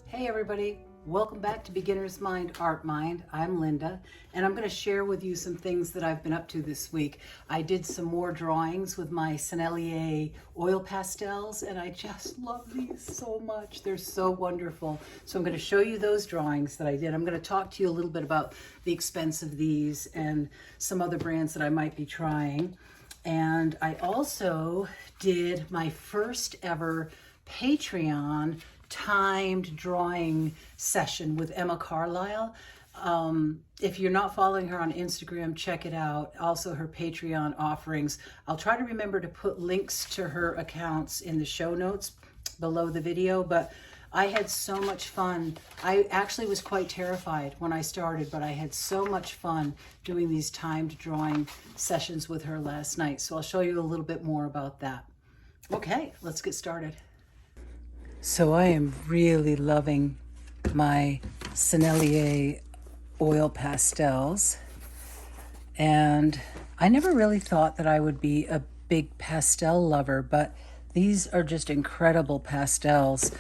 Hey everybody, welcome back to Beginner's Mind, Art Mind. I'm Linda, and I'm going to share with you some things that I've been up to this week. I did some more drawings with my Sennelier Oil Pastels, and I just love these so much. They're so wonderful. So I'm going to show you those drawings that I did. I'm going to talk to you a little bit about the expense of these and some other brands that I might be trying. And I also did my first ever Patreon timed drawing session with Emma Carlisle. If you're not following her on Instagram, check it out. Also her Patreon offerings. I'll try to remember to put links to her accounts in the show notes below the video, but I had so much fun. I actually was quite terrified when I started, but I had so much fun doing these timed drawing sessions with her last night. So I'll show you a little bit more about that. Okay, let's get started. So I am really loving my Sennelier Oil Pastels. And I never really thought that I would be a big pastel lover, but these are just incredible pastels.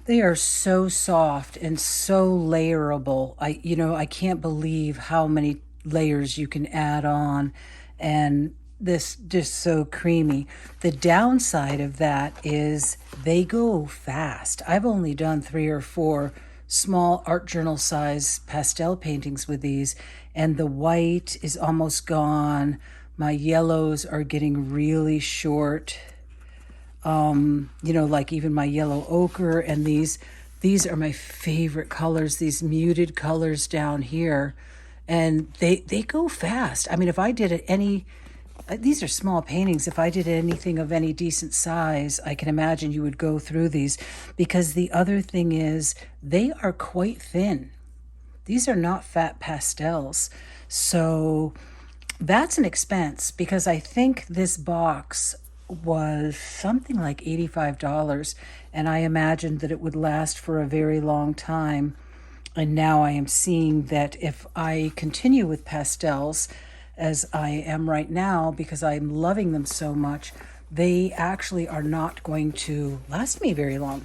They are so soft and so layerable. I can't believe how many layers you can add on, and this just so creamy. The downside of that is they go fast. I've only done 3 or 4 small art journal size pastel paintings with these, and the white is almost gone. My yellows are getting really short. Like even my yellow ochre, and these are my favorite colors, these muted colors down here, and they go fast. I mean, if I did these are small paintings. If I did anything of any decent size, I can imagine you would go through these, because the other thing is they are quite thin. These are not fat pastels. So that's an expense, because I think this box was something like $85, and I imagined that it would last for a very long time. And now I am seeing that if I continue with pastels, as I am right now, because I'm loving them so much, they actually are not going to last me very long.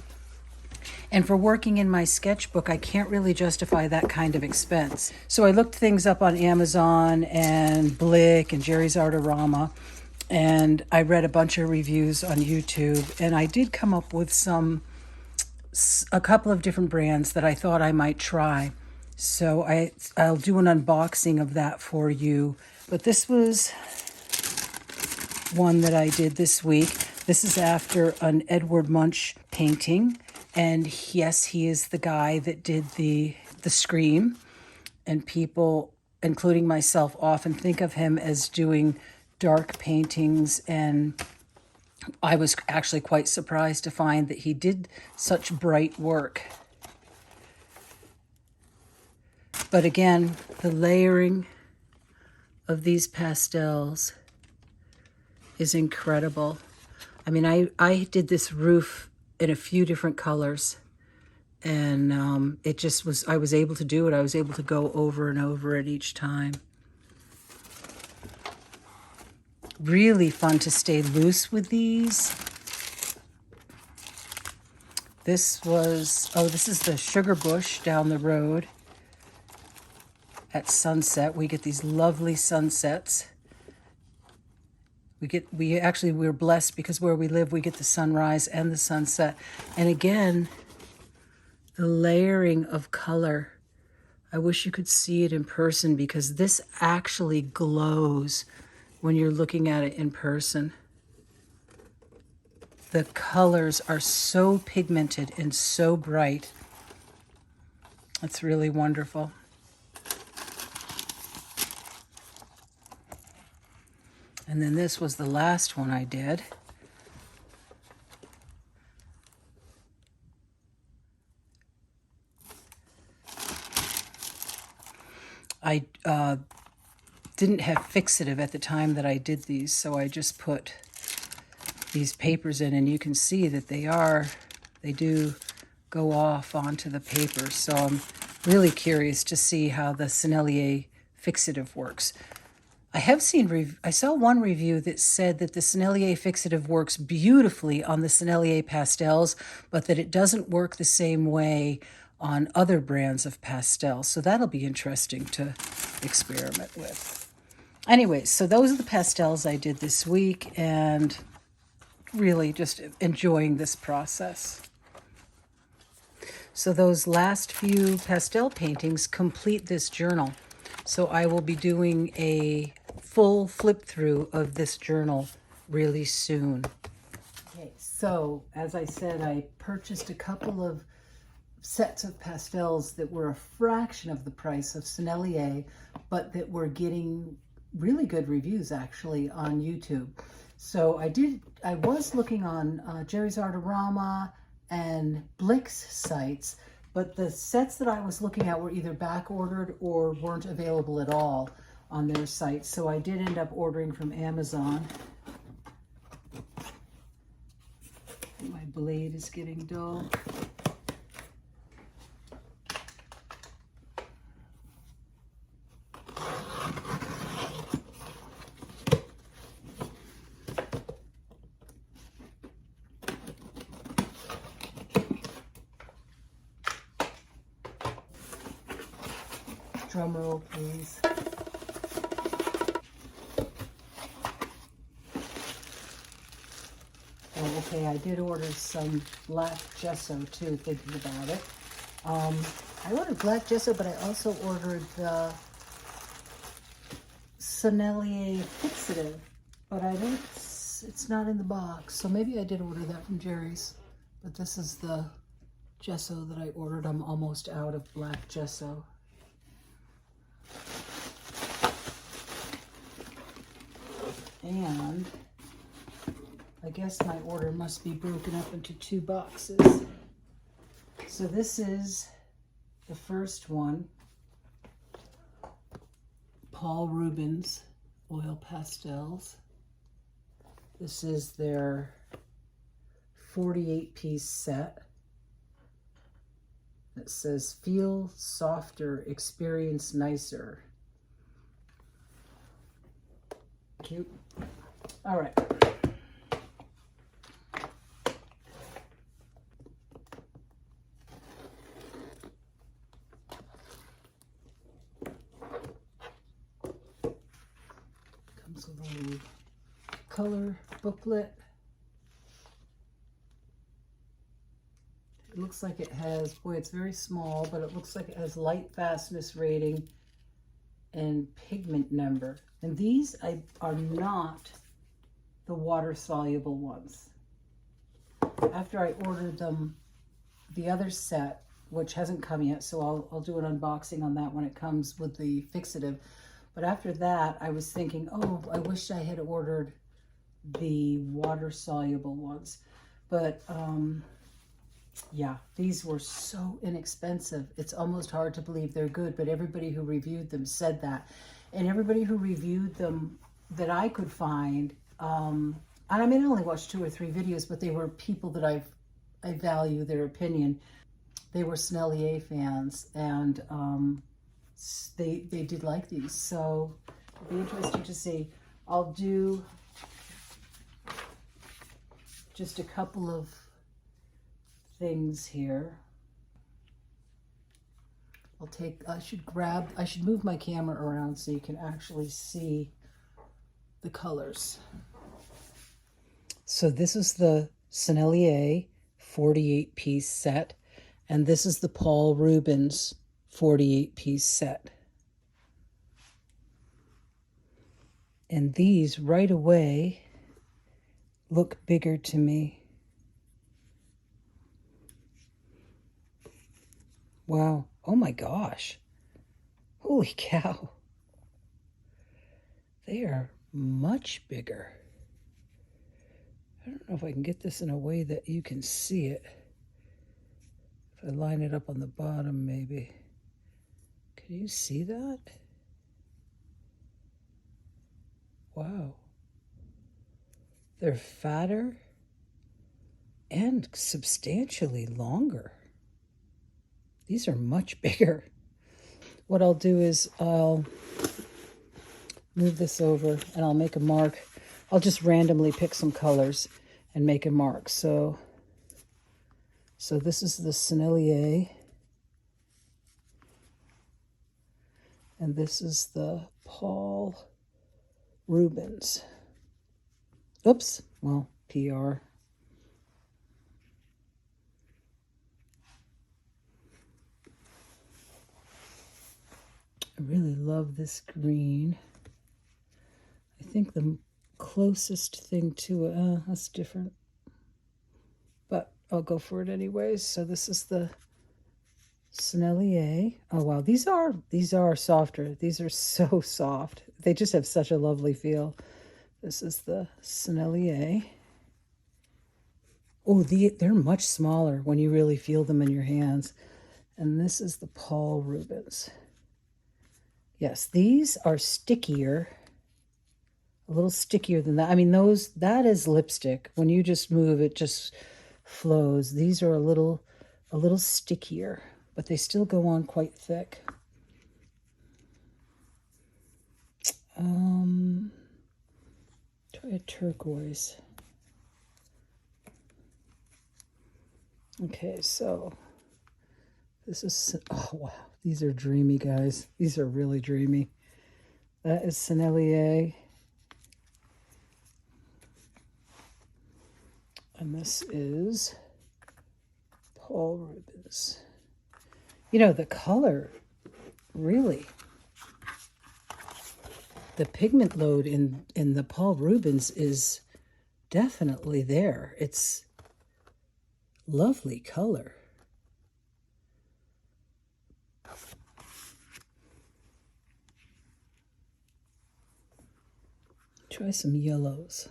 And for working in my sketchbook, I can't really justify that kind of expense. So I looked things up on Amazon and Blick and Jerry's Artorama, and I read a bunch of reviews on YouTube, and I did come up with a couple of different brands that I thought I might try. So I'll do an unboxing of that for you. But this was one that I did this week. This is after an Edward Munch painting. And yes, he is the guy that did the Scream. And people, including myself, often think of him as doing dark paintings. And I was actually quite surprised to find that he did such bright work. But again, the layering of these pastels is incredible. I mean, I did this roof in a few different colors, and it just was, I was able to do it. I was able to go over and over it each time. Really fun to stay loose with these. This is the Sugar Bush down the road. At sunset, we get these lovely sunsets. We're blessed, because where we live, we get the sunrise and the sunset. And again, the layering of color. I wish you could see it in person, because this actually glows when you're looking at it in person. The colors are so pigmented and so bright. It's really wonderful. And then this was the last one I did. I didn't have fixative at the time that I did these, so I just put these papers in, and you can see that they do go off onto the paper. So I'm really curious to see how the Sennelier fixative works. I saw one review that said that the Sennelier fixative works beautifully on the Sennelier pastels, but that it doesn't work the same way on other brands of pastel. So that'll be interesting to experiment with. Anyways, so those are the pastels I did this week, and really just enjoying this process. So those last few pastel paintings complete this journal. So I will be doing a full flip through of this journal really soon. Okay, so as I said, I purchased a couple of sets of pastels that were a fraction of the price of Sennelier, but that were getting really good reviews actually on YouTube. So I was looking on Jerry's Artorama and Blick's sites, but the sets that I was looking at were either back ordered or weren't available at all on their site. So I did end up ordering from Amazon. My blade is getting dull. Drum roll, please. Oh, okay, I did order some black gesso too, thinking about it. I ordered black gesso, but I also ordered the Sennelier fixative, but I don't, it's not in the box. So maybe I did order that from Jerry's, but this is the gesso that I ordered. I'm almost out of black gesso. And I guess my order must be broken up into 2 boxes. So this is the first one, Paul Rubens Oil Pastels. This is their 48-piece set. It says, feel softer, experience nicer. Cute. All right. Comes with a little color booklet. It looks like it has, boy, it's very small, but it looks like it has light fastness rating and pigment number. And these are not the water-soluble ones. After I ordered them, the other set, which hasn't come yet, so I'll do an unboxing on that when it comes with the fixative. But after that, I was thinking, oh, I wish I had ordered the water-soluble ones. But yeah, these were so inexpensive. It's almost hard to believe they're good, but everybody who reviewed them said that. And everybody who reviewed them that I could find, and I mean, I only watched 2 or 3 videos, but they were people that I value their opinion. They were Sennelier fans, and they did like these. So it'll be interesting to see. I'll do just a couple of things here. I should move my camera around so you can actually see the colors. So this is the Sennelier 48-piece set, and this is the Paul Rubens 48-piece set. And these right away look bigger to me. Wow. Oh my gosh. Holy cow. They are much bigger. I don't know if I can get this in a way that you can see it. If I line it up on the bottom, maybe. Can you see that? Wow. They're fatter and substantially longer. These are much bigger. What I'll do is I'll move this over and I'll make a mark. I'll just randomly pick some colors and make a mark. So this is the Sennelier. And this is the Paul Rubens. Oops, well, PR. I really love this green. I think the closest thing to it, that's different. But I'll go for it anyways. So this is the Sennelier. Oh wow, these are softer. These are so soft. They just have such a lovely feel. This is the Sennelier. Oh, they're much smaller when you really feel them in your hands. And this is the Paul Rubens. Yes, these are stickier. A little stickier than that. I mean, that is lipstick. When you just move, it just flows. These are a little stickier, but they still go on quite thick. Try a turquoise. Okay, so this is, oh wow, these are dreamy, guys. These are really dreamy. That is Sennelier. And this is Paul Rubens. You know, the color, really, the pigment load in the Paul Rubens is definitely there. It's lovely color. Try some yellows.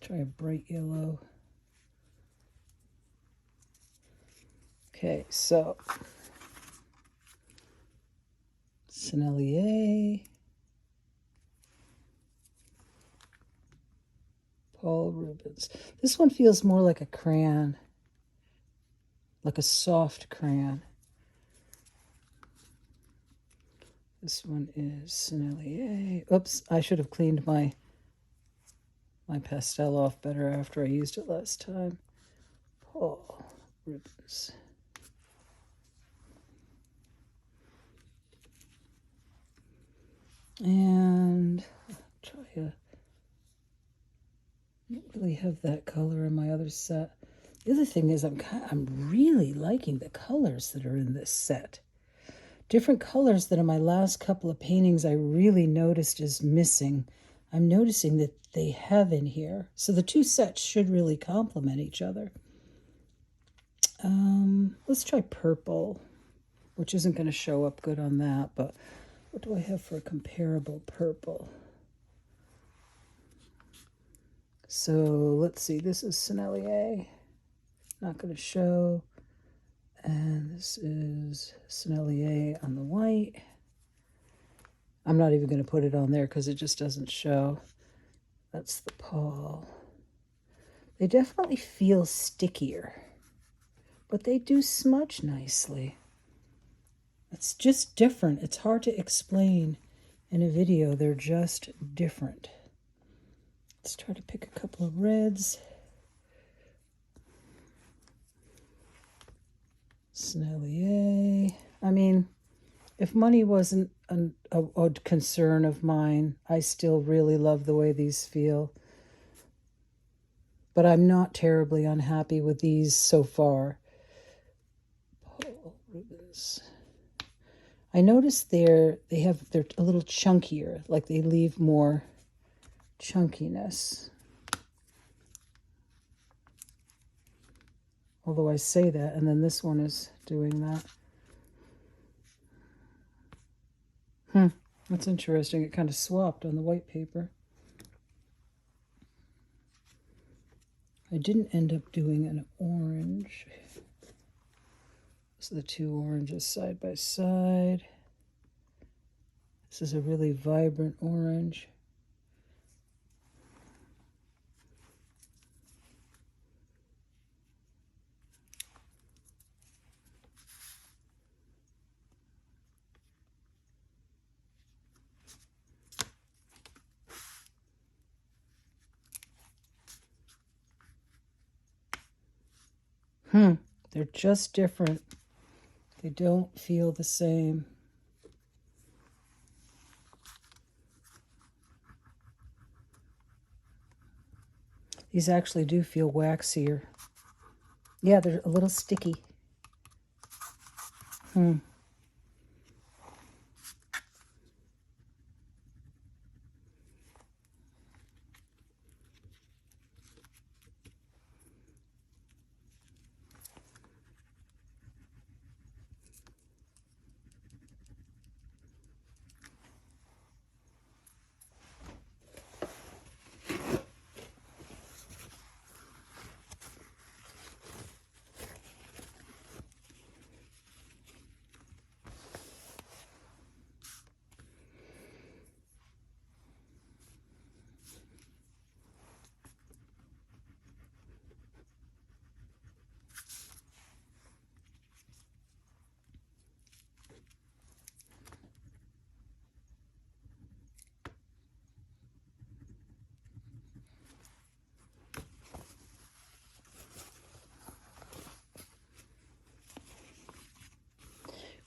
Try a bright yellow. Okay, so Sennelier, Paul Rubens. This one feels more like a crayon, like a soft crayon. This one is Sennelier. Oops, I should have cleaned my pastel off better after I used it last time. Paul Rubens. And try a, I don't really have that color in my other set. The other thing is I'm really liking the colors that are in this set. Different colors that in my last couple of paintings I really noticed is missing. I'm noticing that they have in here. So the two sets should really complement each other. Let's try purple, which isn't going to show up good on that, but what do I have for a comparable purple? So let's see, this is Sennelier, not going to show. And this is Sennelier on the white. I'm not even going to put it on there because it just doesn't show. That's the Paul. They definitely feel stickier, but they do smudge nicely. It's just different. It's hard to explain in a video. They're just different. Let's try to pick a couple of reds. Sennelier. I mean, if money wasn't a concern of mine, I still really love the way these feel. But I'm not terribly unhappy with these so far. Paul Rubens. I noticed they're a little chunkier, like they leave more chunkiness. Although I say that, and then this one is doing that. That's interesting. It kind of swapped on the white paper. I didn't end up doing an orange. So the two oranges side by side. This is a really vibrant orange. They're just different. They don't feel the same. These actually do feel waxier. Yeah, they're a little sticky.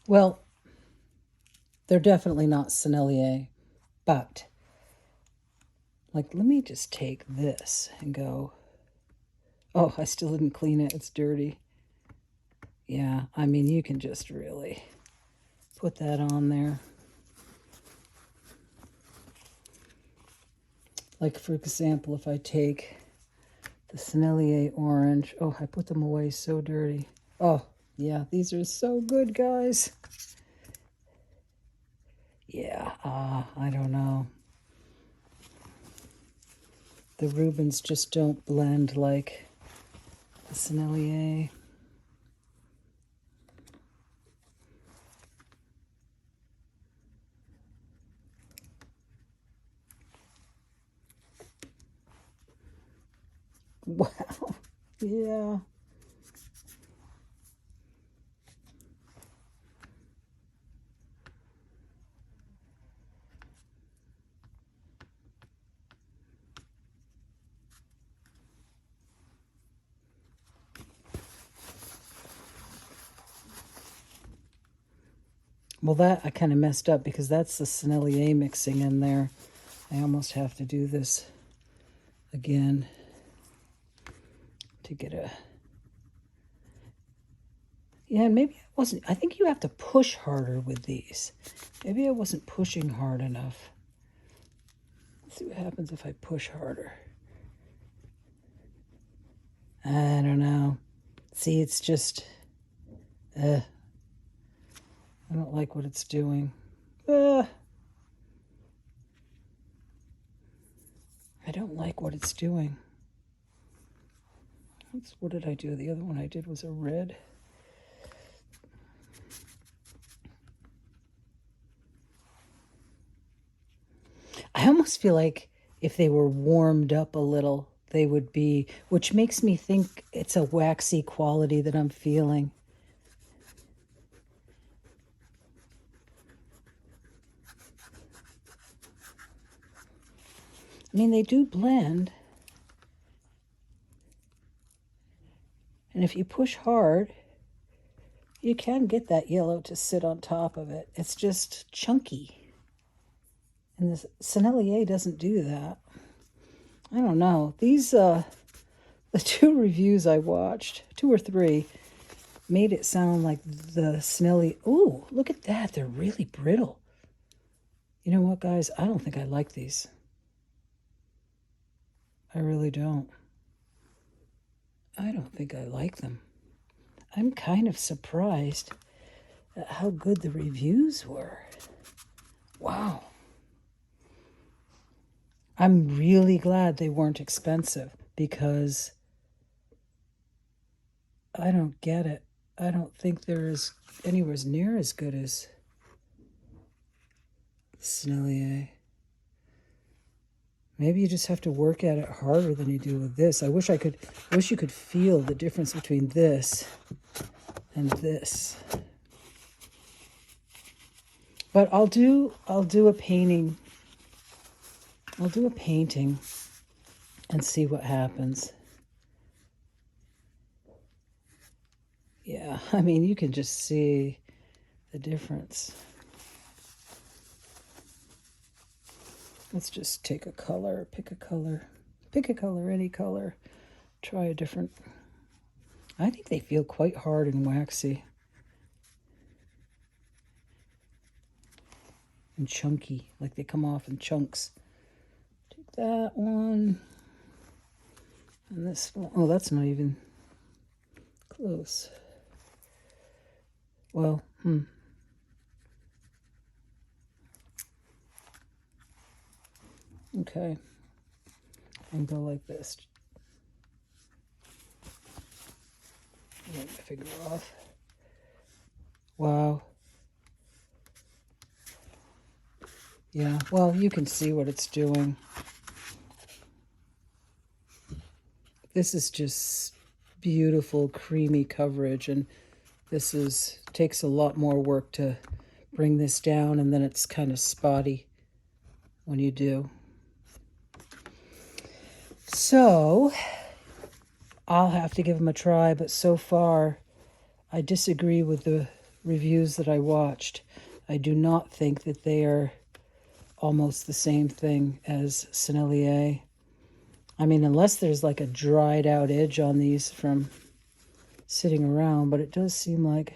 Well, they're definitely not Sennelier, but like, let me just take this and go, oh, I still didn't clean it. It's dirty. Yeah, I mean, you can just really put that on there. Like, for example, if I take the Sennelier orange, oh, I put them away so dirty. Oh, yeah, these are so good, guys. Yeah, I don't know. The Rubens just don't blend like the Sennelier. Wow, yeah. Well, that I kind of messed up because that's the Sennelier mixing in there. I almost have to do this again to get a... Yeah, and maybe I wasn't... I think you have to push harder with these. Maybe I wasn't pushing hard enough. Let's see what happens if I push harder. I don't know. See, it's just... I don't like what it's doing. I don't like what it's doing. What did I do? The other one I did was a red. I almost feel like if they were warmed up a little, they would be, which makes me think it's a waxy quality that I'm feeling. I mean, they do blend. And if you push hard, you can get that yellow to sit on top of it. It's just chunky. And the Sennelier doesn't do that. I don't know. These, the 2 reviews I watched, 2 or 3, made it sound like the Sennelier. Ooh, look at that. They're really brittle. You know what, guys? I don't think I like these. I really don't. I don't think I like them. I'm kind of surprised at how good the reviews were. Wow. I'm really glad they weren't expensive because I don't get it. I don't think they're anywhere near as good as Sennelier. Maybe you just have to work at it harder than you do with this. I wish you could feel the difference between this and this. But I'll do a painting. I'll do a painting and see what happens. Yeah, I mean, you can just see the difference. Let's just take a color, pick a color, any color. Try a different. I think they feel quite hard and waxy. And chunky, like they come off in chunks. Take that one. And this one. Oh, that's not even close. Well, Okay. And go like this. Get my finger off. Wow. Yeah, well, you can see what it's doing. This is just beautiful, creamy coverage, and this takes a lot more work to bring this down, and then it's kind of spotty when you do. So, I'll have to give them a try, but so far, I disagree with the reviews that I watched. I do not think that they are almost the same thing as Sennelier. I mean, unless there's like a dried out edge on these from sitting around, but it does seem like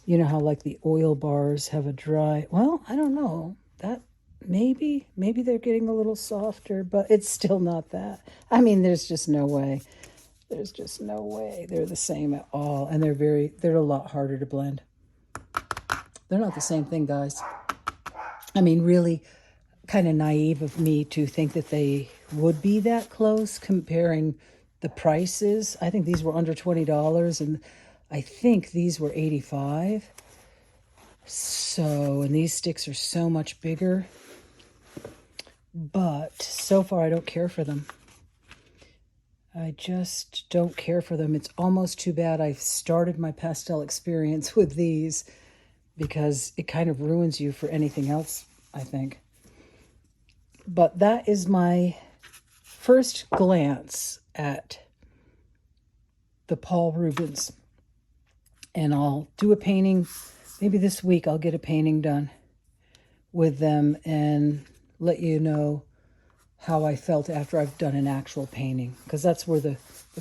you know how like the oil bars have a dry, well, I don't know, that maybe they're getting a little softer, but it's still not that. I mean, there's just no way they're the same at all, and they're a lot harder to blend. They're not the same thing, guys. I mean, really kind of naive of me to think that they would be that close comparing the prices. I think these were under $20, and I think these were $85. So, and these sticks are so much bigger. But so far, I don't care for them. I just don't care for them. It's almost too bad I've started my pastel experience with these, because it kind of ruins you for anything else, I think. But that is my first glance at the Paul Rubens. And I'll do a painting. Maybe this week I'll get a painting done with them and let you know how I felt after I've done an actual painting, because that's where the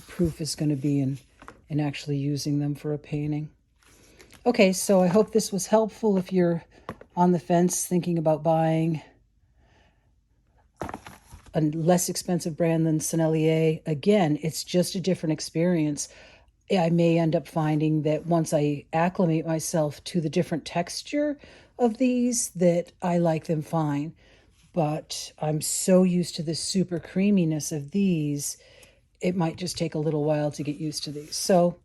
proof is going to be in actually using them for a painting. Okay, so I hope this was helpful if you're on the fence thinking about buying a less expensive brand than Sennelier. Again, it's just a different experience. I may end up finding that once I acclimate myself to the different texture of these, that I like them fine. But I'm so used to the super creaminess of these, it might just take a little while to get used to these. So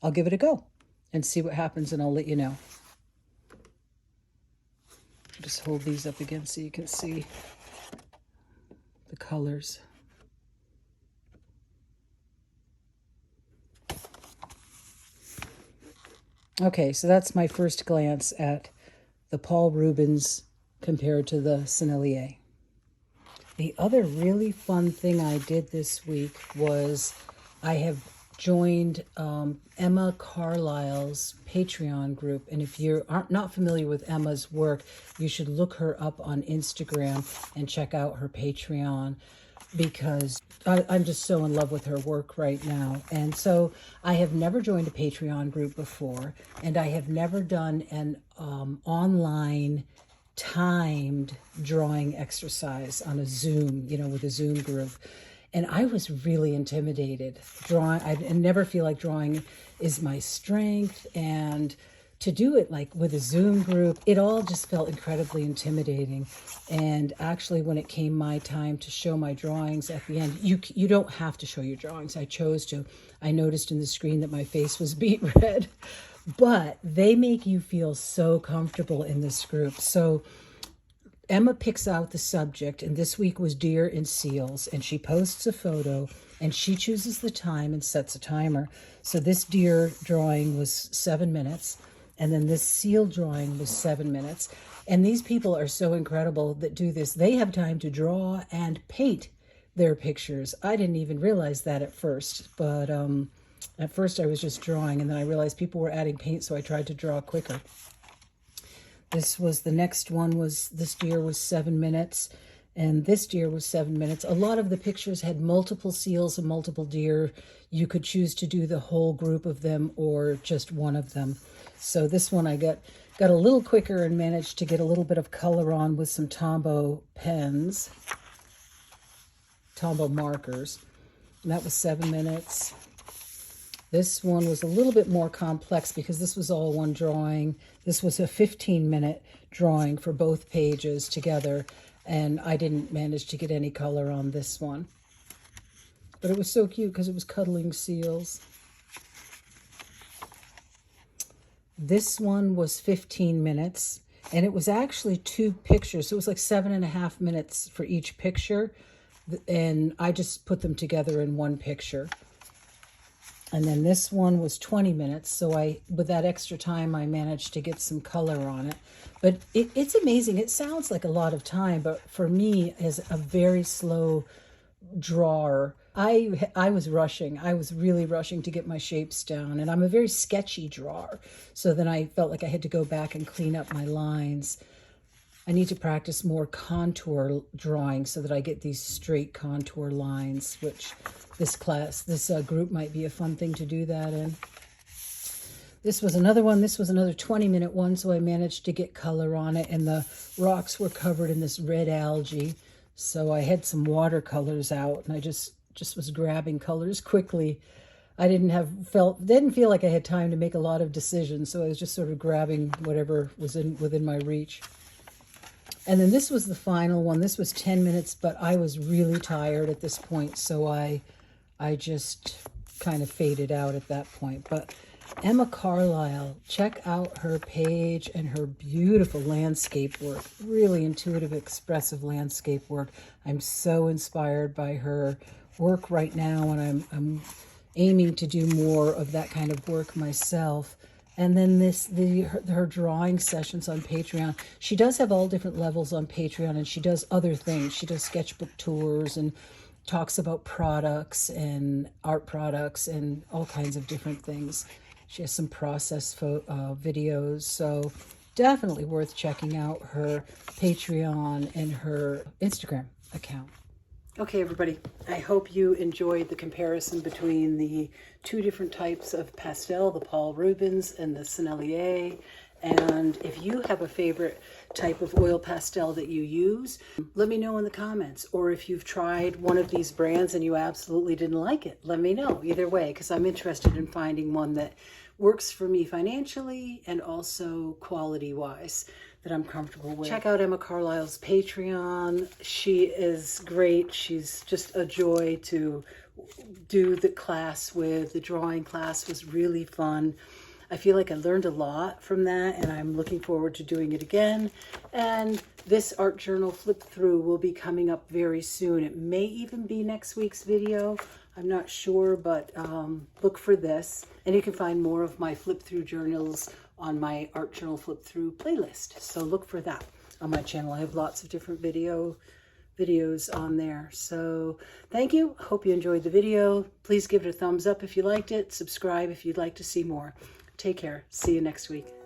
I'll give it a go and see what happens, and I'll let you know. Just hold these up again so you can see the colors. Okay, so that's my first glance at the Paul Rubens compared to the Sennelier. The other really fun thing I did this week was I have joined Emma Carlisle's Patreon group. And if you aren't not familiar with Emma's work, you should look her up on Instagram and check out her Patreon, because I'm just so in love with her work right now. And so I have never joined a Patreon group before, and I have never done an online timed drawing exercise on a Zoom, with a Zoom group. And I was really intimidated. I never feel like drawing is my strength, and to do it like with a Zoom group, it all just felt incredibly intimidating. And actually, when it came my time to show my drawings at the end, you don't have to show your drawings. I chose to. I noticed in the screen that my face was beet red, but they make you feel so comfortable in this group. So Emma picks out the subject, and this week was deer and seals, and she posts a photo, and she chooses the time and sets a timer. So this deer drawing was 7 minutes, and then this seal drawing was 7 minutes. And these people are so incredible that do this. They have time to draw and paint their pictures. I didn't even realize that at first, but at first I was just drawing, and then I realized people were adding paint, so I tried to draw quicker. This was, the next one was, this deer was 7 minutes, and this deer was 7 minutes. A lot of the pictures had multiple seals and multiple deer. You could choose to do the whole group of them or just one of them. So this one I got a little quicker and managed to get a little bit of color on with some Tombow pens, Tombow markers. And that was 7 minutes. This one was a little bit more complex because this was all one drawing. This was a 15-minute drawing for both pages together, and I didn't manage to get any color on this one. But it was so cute because it was cuddling seals. This one was 15 minutes, and it was actually 2 pictures. So it was like 7.5 minutes for each picture, and I just put them together in one picture. And then this one was 20 minutes, so with that extra time, I managed to get some color on it. But it's amazing. It sounds like a lot of time, but for me, as a very slow drawer, I was rushing. I was really rushing to get my shapes down, and I'm a very sketchy drawer. So then I felt like I had to go back and clean up my lines. I need to practice more contour drawing so that I get these straight contour lines, which this group might be a fun thing to do that in. This was another one. This was another 20-minute one, so I managed to get color on it, and the rocks were covered in this red algae. So I had some watercolors out, and I just was grabbing colors quickly. I didn't feel like I had time to make a lot of decisions, so I was just sort of grabbing whatever was within my reach. And then this was the final one. This was 10 minutes, but I was really tired at this point, so I just kind of faded out at that point. But Emma Carlisle, check out her page and her beautiful landscape work. Really intuitive, expressive landscape work. I'm so inspired by her work right now, and I'm aiming to do more of that kind of work myself. And then her drawing sessions on Patreon. She does have all different levels on Patreon, and she does other things. She does sketchbook tours and talks about products and art products and all kinds of different things. She has some process videos, so definitely worth checking out her Patreon and her Instagram account. Okay, everybody, I hope you enjoyed the comparison between the 2 different types of pastel, the Paul Rubens and the Sennelier. And if you have a favorite type of oil pastel that you use, let me know in the comments. Or if you've tried one of these brands and you absolutely didn't like it, let me know. Either way, because I'm interested in finding one that works for me financially and also quality-wise, that I'm comfortable with. Check out Emma Carlisle's Patreon. She is great. She's just a joy to do the class with. The drawing class was really fun. I feel like I learned a lot from that, and I'm looking forward to doing it again. And this art journal flip through will be coming up very soon. It may even be next week's video. I'm not sure, but look for this. And you can find more of my flip through journals on my art journal flip through playlist. So look for that on my channel. I have lots of different videos on there. So thank you. Hope you enjoyed the video. Please give it a thumbs up if you liked it. Subscribe if you'd like to see more. Take care. See you next week.